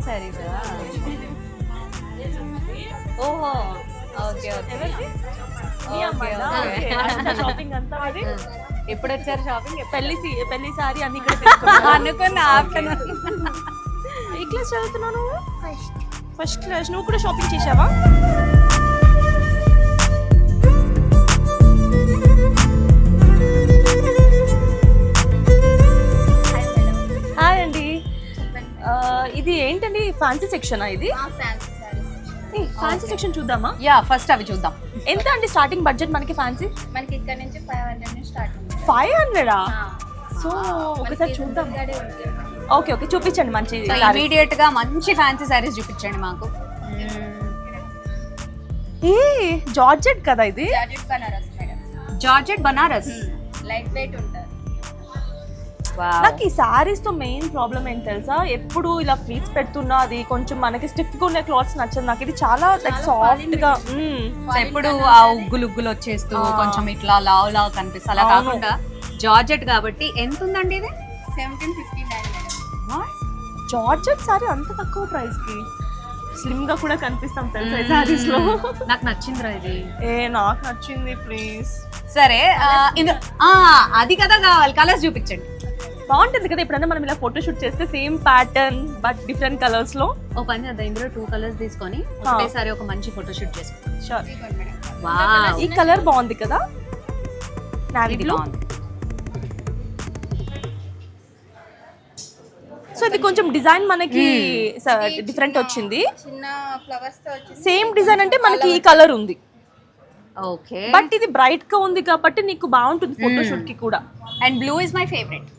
Fancy saris. ఓహో okay okay. Shopping అంతా అది. ఎప్పుడు వచ్చారు షాపింగ్? పెళ్లి సారీ అన్ని ఇక్కడ తీసుకున్నాను. అనుకున్నా ఆఫ్టర్నూన్. ఏ క్లాస్ చదువుతున్నావు నువ్వు? First class. నువ్వు కూడా షాపింగ్ చేసావా? హాయ్ అండి. ఇది ఏంటండి, ఫ్యాన్సీ సెక్షనా ఇది? ఫ్యాన్సీ సెక్షన్ చూద్దామా? యా ఫస్ట్ అవి చూద్దాం. ఎంత అండి స్టార్టింగ్ బడ్జెట్ మనకి ఫ్యాన్సీ? మనకి ఇక్కడ నుంచి 500 నుంచి స్టార్ట్ ఉంది. 500? సో ఒకసారి చూద్దాం. ఓకే ఓకే చూపించండి మంచి. ఇమీడియట్ గా మంచి ఫ్యాన్సీ సారీస్ చూపించండి మాకు. ఏ జార్జెట్ కదా ఇది? Georgette Banaras madam. Georgette Banaras. Light weight ఉంటుంది. నాకు ఈ సారీస్ తో మెయిన్ ప్రాబ్లం ఏంటి తెలుసా, ఎప్పుడు ఇలా ఫ్లీట్స్ పెడుతున్నా అది కొంచెం మనకి స్టిఫ్ గా ఉన్న క్లాత్స్ నచ్చదు నాకు. ఇది చాలా లైక్ సాఫ్ట్ గా ఎప్పుడు ఆ ఉగ్గులు ఉగ్గులు వచ్చేస్తూ కొంచెం ఇట్లా లావు లావు కనిపిస్తుంది. అలా కాకుండా జార్జెట్ కాబట్టి ఎంత ఉందండి ఇది? 1759 మేడం. జార్జెట్ సారీ అంత తక్కువ ప్రైస్ కి స్లిమ్ గా కూడా కనిపిస్తాం తెలుసా ఈ సారీస్ లో. నాకు నచ్చిందిరా ఇది. నాకు నచ్చింది ప్లీజ్. సరే అది కదా కావాలి. కలర్స్ చూపించండి. బాగుంటుంది కదా ఎప్పుడైనా మనం ఇలా ఫోటో షూట్ చేస్తే same pattern but different colours లో. ఓ పని చేద్దాం, ఇందులో 2 కలర్స్ తీసుకొని ఒకటేసారి ఒక మంచి ఫోటో షూట్ చేసుకుంటాం. షూర్. వావ్ ఈ కలర్ బాగుంది కదా, నావీ బ్లూ. సో ఇది కొంచెం డిజైన్ మనకి డిఫరెంట్ వచ్చింది. చిన్న ఫ్లవర్స్ తో వచ్చింది. సేమ్ డిజైన్ అంటే మనకి ఈ కలర్ ఉంది. ఓకే బట్ ఇది బ్రైట్ గా ఉంది కాబట్టి నీకు బాగుంటుంది ఫోటో షూట్ కి కూడా. And blue is my favourite.